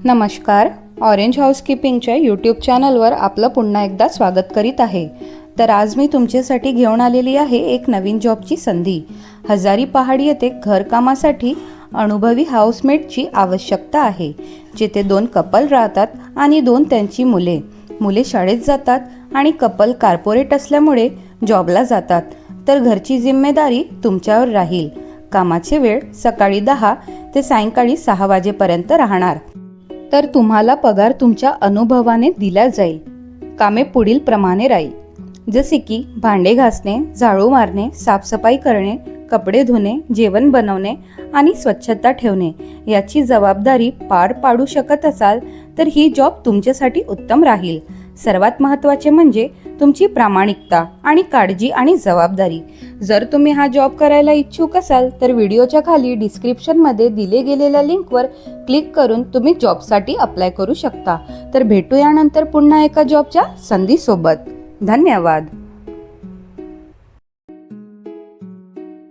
नमस्कार. Orange हाऊसकीपिंगच्या YouTube चॅनलवर आपलं पुन्हा एकदा स्वागत करीत आहे. तर आज मी तुमच्यासाठी घेऊन आलेली आहे एक नवीन जॉबची संधी. हजारी पहाडी येथे घरकामासाठी अनुभवी हाऊसमेटची आवश्यकता आहे, जिथे 2 कपल राहतात आणि 2 त्यांची मुले शाळेत जातात आणि कपल कॉर्पोरेट असल्यामुळे जॉबला जातात. तर घरची जिम्मेदारी तुमच्यावर राहील. कामाचे वेळ सकाळी 10 ते सायंकाळी 6 वाजेपर्यंत राहणार. तर तुम्हाला पगार तुमच्या अनुभवाने दिला जाईल. कामे पुढील प्रमाणे राहील, जसे की भांडे घासणे, झाडू मारणे, साफसफाई करणे, कपडे धुणे, जेवण बनवणे आणि स्वच्छता ठेवणे. याची जबाबदारी पार पाडू शकत असाल तर ही जॉब तुमच्यासाठी उत्तम राहील. सर्वात महत्त्वाचे म्हणजे तुमची प्रामाणिकता आणि काळजी आणि जबाबदारी. जर तुम्ही हा जॉब करायला इच्छुक असाल तर व्हिडिओच्या खाली डिस्क्रिप्शनमध्ये दिले गेलेल्या लिंकवर क्लिक करून तुम्ही जॉबसाठी अप्लाय करू शकता. तर भेटूया नंतर पुन्हा एका जॉबच्या संधीसोबत. धन्यवाद.